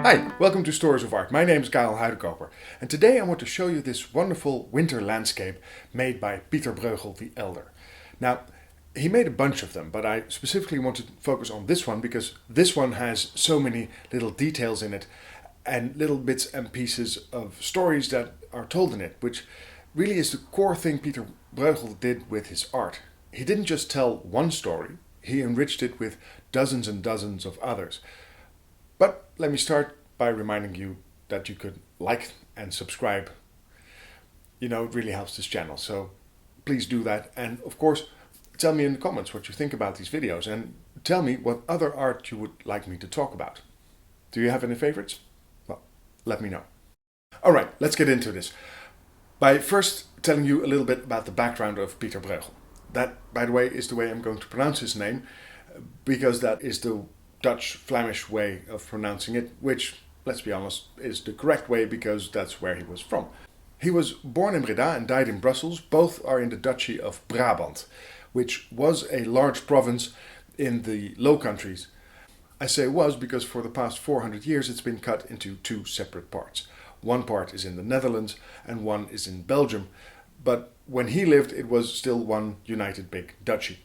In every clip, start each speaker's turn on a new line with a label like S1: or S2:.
S1: Hi, welcome to Stories of Art. My name is Karel Huidekoper, and today I want to show you this wonderful winter landscape made by Pieter Bruegel the Elder. Now, he made a bunch of them, but I specifically want to focus on this one because this one has so many little details in it and little bits and pieces of stories that are told in it, which really is the core thing Pieter Bruegel did with his art. He didn't just tell one story, he enriched it with dozens and dozens of others. But let me start by reminding you that you could like and subscribe. You know, it really helps this channel, so please do that. And of course, tell me in the comments what you think about these videos and tell me what other art you would like me to talk about. Do you have any favorites? Well, let me know. Alright, let's get into this. By first telling you a little bit about the background of Pieter Bruegel. That, by the way, is the way I'm going to pronounce his name, because that is the Dutch Flemish way of pronouncing it, which, let's be honest, is the correct way because that's where he was from. He was born in Breda and died in Brussels. Both are in the Duchy of Brabant, which was a large province in the Low Countries. I say was because for the past 400 years it's been cut into two separate parts. One part is in the Netherlands and one is in Belgium, but when he lived it was still one united big duchy.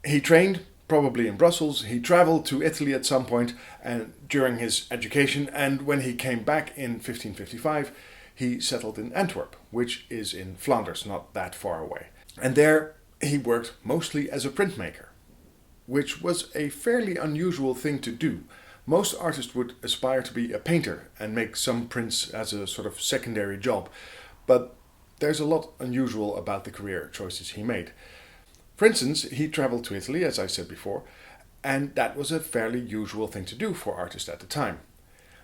S1: He trained probably in Brussels. He traveled to Italy at some point and during his education, and when he came back in 1555 he settled in Antwerp, which is in Flanders, not that far away. And there he worked mostly as a printmaker, which was a fairly unusual thing to do. Most artists would aspire to be a painter and make some prints as a sort of secondary job, but there's a lot unusual about the career choices he made. For instance, he traveled to Italy, as I said before, and that was a fairly usual thing to do for artists at the time.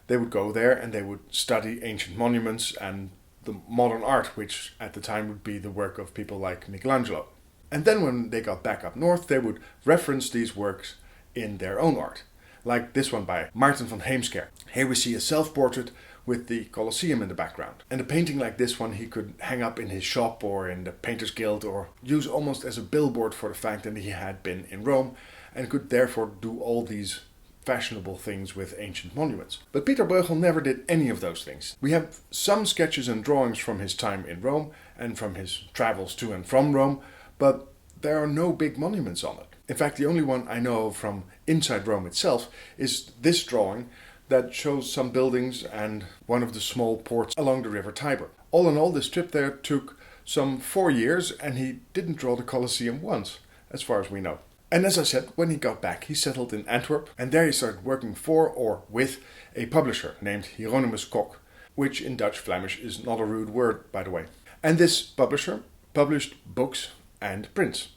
S1: They would go there and they would study ancient monuments and the modern art, which at the time would be the work of people like Michelangelo. And then when they got back up north, they would reference these works in their own art, like this one by Maarten van Heemskerk. Here we see a self-portrait with the Colosseum in the background. And a painting like this one he could hang up in his shop or in the Painters Guild or use almost as a billboard for the fact that he had been in Rome and could therefore do all these fashionable things with ancient monuments. But Pieter Bruegel never did any of those things. We have some sketches and drawings from his time in Rome and from his travels to and from Rome, but there are no big monuments on it. In fact, the only one I know of from inside Rome itself is this drawing that shows some buildings and one of the small ports along the river Tiber. All in all, this trip there took some 4 years and he didn't draw the Colosseum once, as far as we know. And as I said, when he got back, he settled in Antwerp and there he started working for or with a publisher named Hieronymus Kok, which in Dutch Flemish is not a rude word, by the way. And this publisher published books and prints,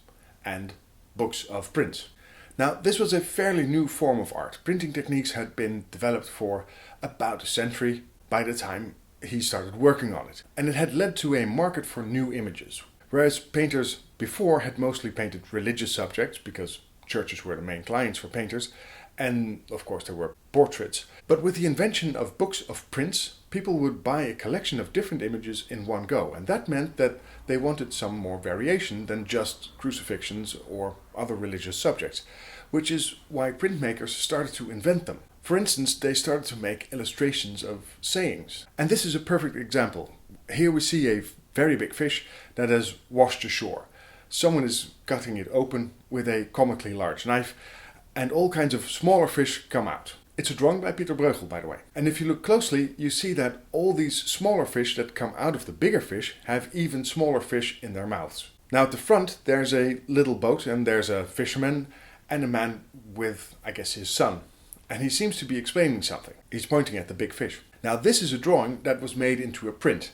S1: and books of prints. Now, this was a fairly new form of art. Printing techniques had been developed for about a century by the time he started working on it. And it had led to a market for new images. Whereas painters before had mostly painted religious subjects, because churches were the main clients for painters, and of course there were portraits. But with the invention of books of prints, people would buy a collection of different images in one go. And that meant that they wanted some more variation than just crucifixions or other religious subjects, which is why printmakers started to invent them. For instance, they started to make illustrations of sayings. And this is a perfect example. Here we see a very big fish that has washed ashore. Someone is cutting it open with a comically large knife, and all kinds of smaller fish come out. It's a drawing by Pieter Bruegel, by the way. And if you look closely, you see that all these smaller fish that come out of the bigger fish have even smaller fish in their mouths. Now at the front, there's a little boat and there's a fisherman and a man with, I guess, his son. And he seems to be explaining something. He's pointing at the big fish. Now this is a drawing that was made into a print.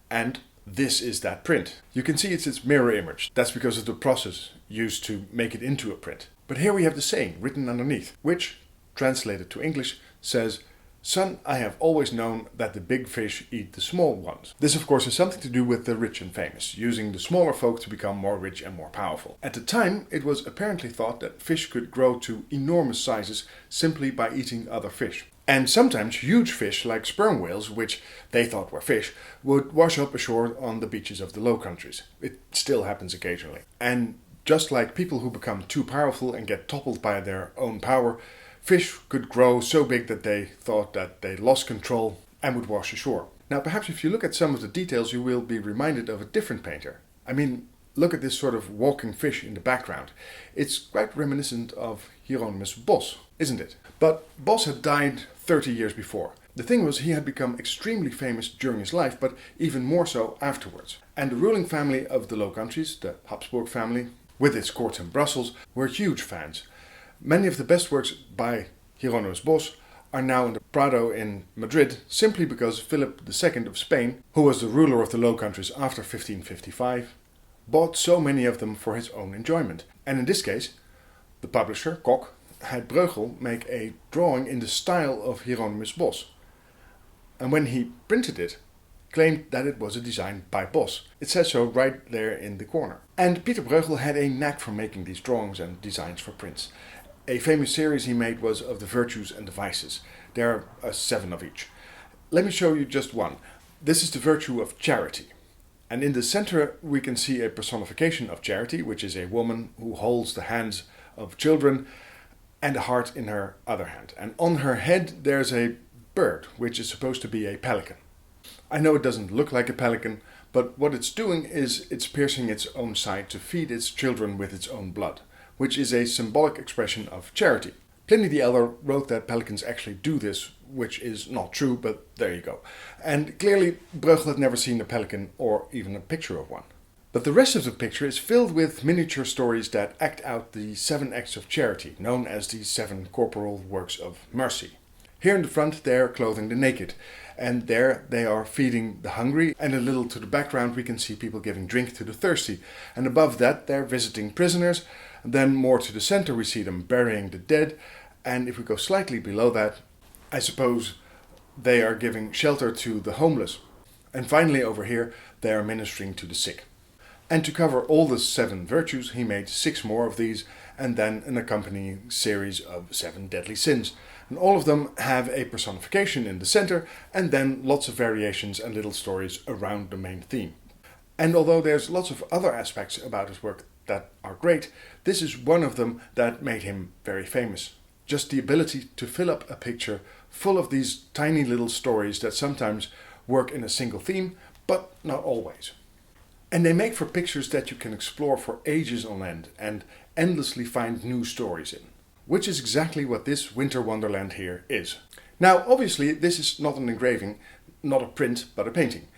S1: And this is that print. You can see it's its mirror image. That's because of the process used to make it into a print. But here we have the saying written underneath, which, translated to English, says, "Son, I have always known that the big fish eat the small ones." This of course has something to do with the rich and famous, using the smaller folk to become more rich and more powerful. At the time, it was apparently thought that fish could grow to enormous sizes simply by eating other fish. And sometimes huge fish like sperm whales, which they thought were fish, would wash up ashore on the beaches of the Low Countries. It still happens occasionally. And just like people who become too powerful and get toppled by their own power, Fish could grow so big that they thought that they lost control and would wash ashore. Now perhaps if you look at some of the details you will be reminded of a different painter. I mean, look at this sort of walking fish in the background. It's quite reminiscent of Hieronymus Bos, isn't it? But Bos had died 30 years before. The thing was, he had become extremely famous during his life, but even more so afterwards. And the ruling family of the Low Countries, the Habsburg family, with its court in Brussels, were huge fans. Many of the best works by Hieronymus Bos are now in the Prado in Madrid simply because Philip II of Spain, who was the ruler of the Low Countries after 1555, bought so many of them for his own enjoyment. And in this case, the publisher, Kok, had Bruegel make a drawing in the style of Hieronymus Bos. And when he printed it, claimed that it was a design by Bos. It says so right there in the corner. And Pieter Bruegel had a knack for making these drawings and designs for prints. A famous series he made was of the virtues and the vices. There are 7 of each. Let me show you just one. This is the virtue of charity. And in the center we can see a personification of charity, which is a woman who holds the hands of children and a heart in her other hand. And on her head there's a bird, which is supposed to be a pelican. I know it doesn't look like a pelican, but what it's doing is it's piercing its own side to feed its children with its own blood, which is a symbolic expression of charity. Pliny the Elder wrote that pelicans actually do this, which is not true, but there you go. And clearly Bruegel had never seen a pelican or even a picture of one. But the rest of the picture is filled with miniature stories that act out the 7 acts of charity, known as the 7 corporal works of mercy. Here in the front they are clothing the naked, and there they are feeding the hungry, and a little to the background we can see people giving drink to the thirsty. And above that they're visiting prisoners. Then more to the center we see them burying the dead, and if we go slightly below that, I suppose they are giving shelter to the homeless. And finally over here they are ministering to the sick. And to cover all the 7 virtues he made 6 more of these, and then an accompanying series of 7 deadly sins. And all of them have a personification in the center, and then lots of variations and little stories around the main theme. And although there's lots of other aspects about his work that are great, this is one of them that made him very famous. Just the ability to fill up a picture full of these tiny little stories that sometimes work in a single theme, but not always. And they make for pictures that you can explore for ages on end and endlessly find new stories in. Which is exactly what this Winter Wonderland here is. Now obviously this is not an engraving, not a print, but a painting.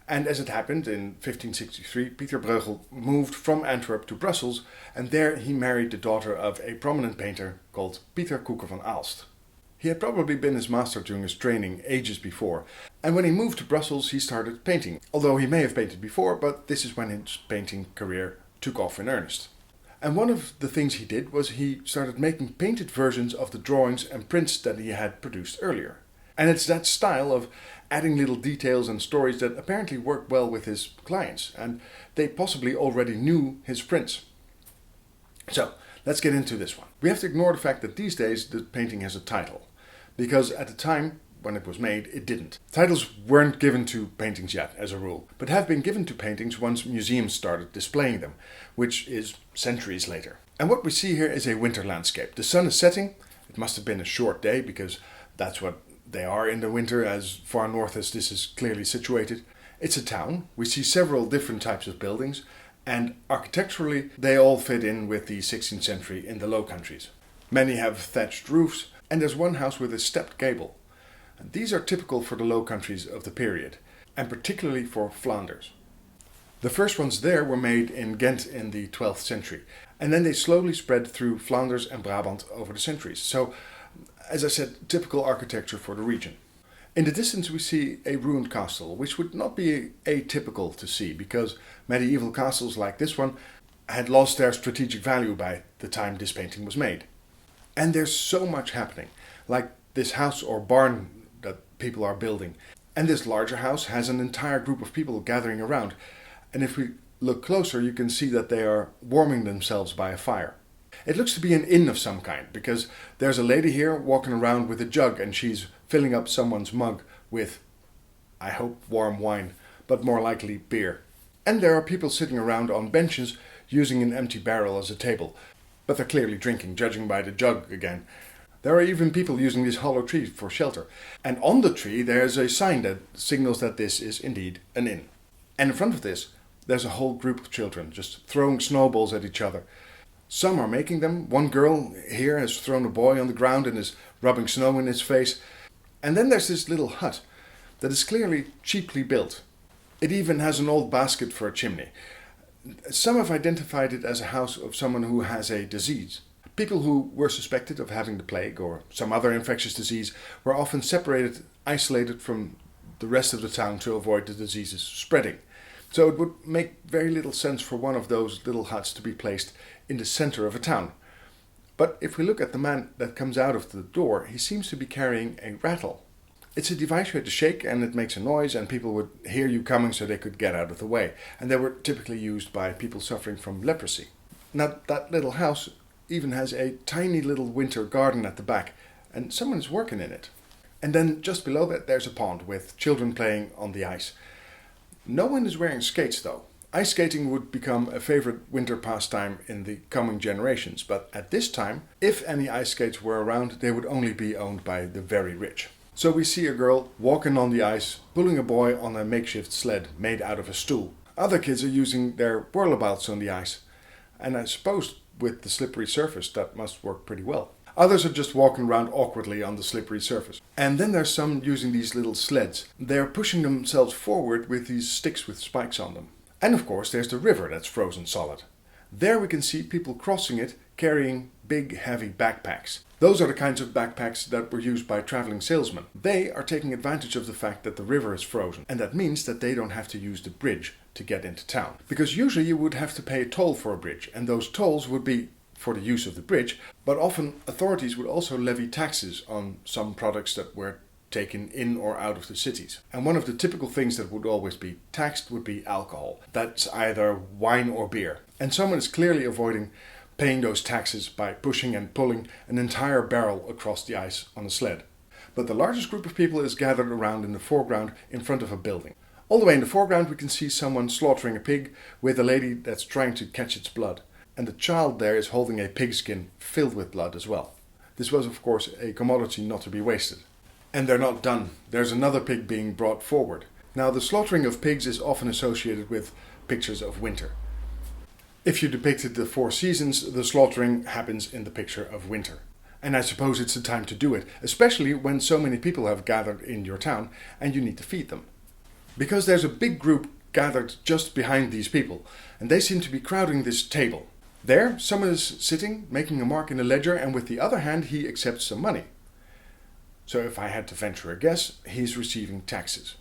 S1: And as it happened in 1563, Pieter Bruegel moved from Antwerp to Brussels, and there he married the daughter of a prominent painter called Pieter Koeker van Aalst. He had probably been his master during his training ages before, and when he moved to Brussels he started painting, although he may have painted before, but this is when his painting career took off in earnest. And one of the things he did was he started making painted versions of the drawings and prints that he had produced earlier. And it's that style of adding little details and stories that apparently worked well with his clients, and they possibly already knew his prints. So, let's get into this one. We have to ignore the fact that these days the painting has a title, because at the time when it was made it didn't. Titles weren't given to paintings yet, as a rule, but have been given to paintings once museums started displaying them, which is centuries later. And what we see here is a winter landscape. The sun is setting. It must have been a short day, because that's what they are in the winter, as far north as this is clearly situated. It's a town. We see several different types of buildings, and architecturally they all fit in with the 16th century in the Low Countries. Many have thatched roofs, and there's one house with a stepped gable. And these are typical for the Low Countries of the period, and particularly for Flanders. The first ones there were made in Ghent in the 12th century, and then they slowly spread through Flanders and Brabant over the centuries. So, as I said, typical architecture for the region. In the distance we see a ruined castle, which would not be atypical to see, because medieval castles like this one had lost their strategic value by the time this painting was made. And there's so much happening, like this house or barn that people are building. And this larger house has an entire group of people gathering around. And if we look closer, you can see that they are warming themselves by a fire. It looks to be an inn of some kind, because there's a lady here walking around with a jug and she's filling up someone's mug with, I hope, warm wine, but more likely beer. And there are people sitting around on benches using an empty barrel as a table, but they're clearly drinking, judging by the jug again. There are even people using this hollow tree for shelter. And on the tree there's a sign that signals that this is indeed an inn. And in front of this, there's a whole group of children just throwing snowballs at each other. Some are making them. One girl here has thrown a boy on the ground and is rubbing snow in his face. And then there's this little hut that is clearly cheaply built. It even has an old basket for a chimney. Some have identified it as a house of someone who has a disease. People who were suspected of having the plague or some other infectious disease were often separated, isolated from the rest of the town to avoid the disease's spreading. So it would make very little sense for one of those little huts to be placed in the center of a town. But if we look at the man that comes out of the door, he seems to be carrying a rattle. It's a device you had to shake and it makes a noise and people would hear you coming so they could get out of the way. And they were typically used by people suffering from leprosy. Now that little house even has a tiny little winter garden at the back and someone is working in it. And then just below that there's a pond with children playing on the ice. No one is wearing skates though. Ice skating would become a favorite winter pastime in the coming generations, but at this time, if any ice skates were around, they would only be owned by the very rich. So we see a girl walking on the ice, pulling a boy on a makeshift sled made out of a stool. Other kids are using their whirlabouts on the ice, and I suppose with the slippery surface that must work pretty well. Others are just walking around awkwardly on the slippery surface. And then there's some using these little sleds. They're pushing themselves forward with these sticks with spikes on them. And of course there's the river that's frozen solid. There we can see people crossing it carrying big heavy backpacks. Those are the kinds of backpacks that were used by traveling salesmen. They are taking advantage of the fact that the river is frozen, and that means that they don't have to use the bridge to get into town. Because usually you would have to pay a toll for a bridge, and those tolls would be for the use of the bridge, but often authorities would also levy taxes on some products that were taken in or out of the cities. And one of the typical things that would always be taxed would be alcohol. That's either wine or beer. And someone is clearly avoiding paying those taxes by pushing and pulling an entire barrel across the ice on a sled. But the largest group of people is gathered around in the foreground in front of a building. All the way in the foreground we can see someone slaughtering a pig with a lady that's trying to catch its blood. And the child there is holding a pigskin filled with blood as well. This was of course a commodity not to be wasted. And they're not done. There's another pig being brought forward. Now the slaughtering of pigs is often associated with pictures of winter. If you depicted the 4 seasons, the slaughtering happens in the picture of winter. And I suppose it's the time to do it, especially when so many people have gathered in your town and you need to feed them. Because there's a big group gathered just behind these people, and they seem to be crowding this table. There, someone is sitting, making a mark in a ledger, and with the other hand he accepts some money. So if I had to venture a guess, he's receiving taxes.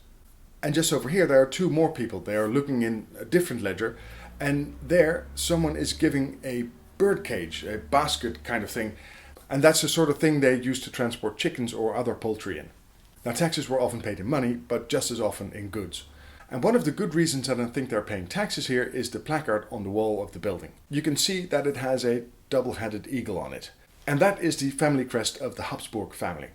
S1: And just over here there are 2 more people. They are looking in a different ledger, and there someone is giving a bird cage, a basket kind of thing, and that's the sort of thing they use to transport chickens or other poultry in. Now taxes were often paid in money, but just as often in goods. And one of the good reasons that I think they're paying taxes here is the placard on the wall of the building. You can see that it has a double-headed eagle on it. And that is the family crest of the Habsburg family.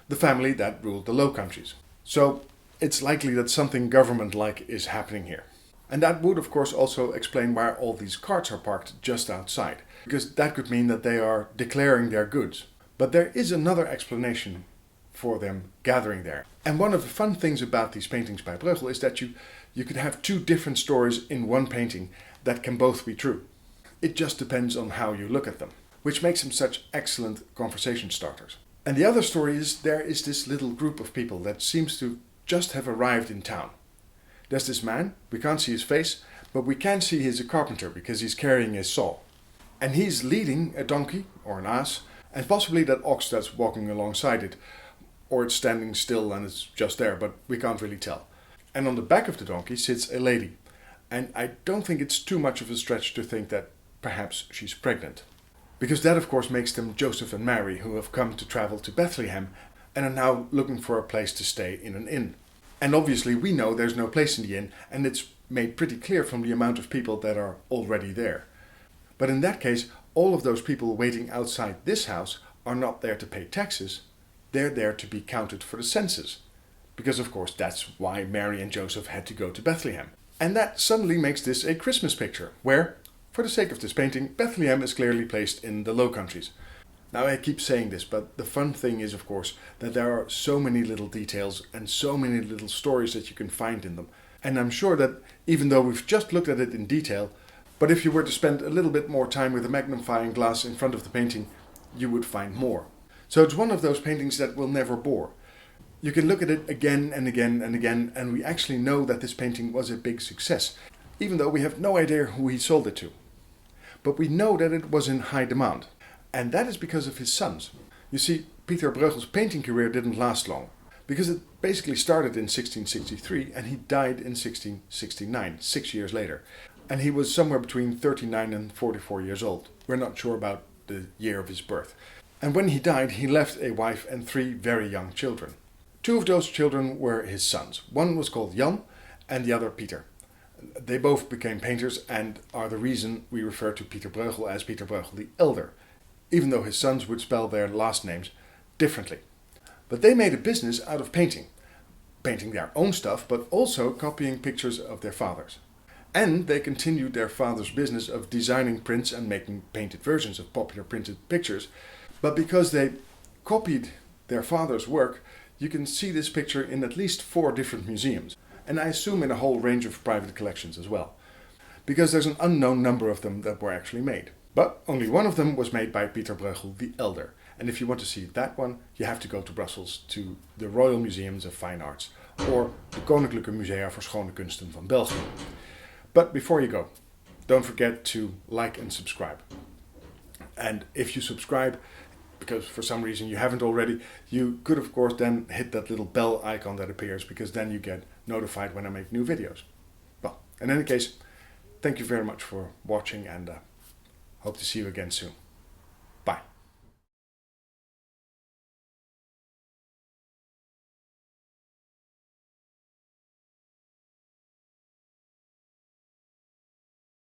S1: The family that ruled the Low Countries. So it's likely that something government-like is happening here. And that would of course also explain why all these carts are parked just outside. Because that could mean that they are declaring their goods. But there is another explanation for them gathering there. And one of the fun things about these paintings by Bruegel is that you could have 2 different stories in one painting that can both be true. It just depends on how you look at them, which makes them such excellent conversation starters. And the other story is there is this little group of people that seems to just have arrived in town. There's this man, we can't see his face, but we can see he's a carpenter because he's carrying his saw. And he's leading a donkey, or an ass, and possibly that ox that's walking alongside it, or it's standing still and it's just there, but we can't really tell. And on the back of the donkey sits a lady, and I don't think it's too much of a stretch to think that perhaps she's pregnant. Because that of course makes them Joseph and Mary, who have come to travel to Bethlehem and are now looking for a place to stay in an inn. And obviously we know there's no place in the inn, and it's made pretty clear from the amount of people that are already there. But in that case, all of those people waiting outside this house are not there to pay taxes, they're there to be counted for the census. Because of course that's why Mary and Joseph had to go to Bethlehem. And that suddenly makes this a Christmas picture, where, for the sake of this painting, Bethlehem is clearly placed in the Low Countries. Now I keep saying this, but the fun thing is, of course, that there are so many little details and so many little stories that you can find in them. And I'm sure that even though we've just looked at it in detail, but if you were to spend a little bit more time with a magnifying glass in front of the painting, you would find more. So it's one of those paintings that will never bore. You can look at it again and again and again, and we actually know that this painting was a big success, even though we have no idea who he sold it to. But we know that it was in high demand. And that is because of his sons. You see, Pieter Bruegel's painting career didn't last long, because it basically started in 1663 and he died in 1669, 6 years later. And he was somewhere between 39 and 44 years old. We're not sure about the year of his birth. And when he died, he left a wife and 3 very young children. 2 of those children were his sons. One was called Jan and the other Pieter. They both became painters and are the reason we refer to Pieter Bruegel as Pieter Bruegel the Elder, even though his sons would spell their last names differently. But they made a business out of painting their own stuff, but also copying pictures of their fathers. And they continued their father's business of designing prints and making painted versions of popular printed pictures. But because they copied their father's work, you can see this picture in at least 4 different museums, and I assume in a whole range of private collections as well, because there's an unknown number of them that were actually made. But only one of them was made by Pieter Bruegel the Elder. And if you want to see that one, you have to go to Brussels to the Royal Museums of Fine Arts or the Koninklijke Musea voor Schone Kunsten van België. But before you go, don't forget to like and subscribe. And if you subscribe, because for some reason you haven't already, you could of course then hit that little bell icon that appears, because then you get notified when I make new videos. Well, in any case, thank you very much for watching, and hope to see you again soon.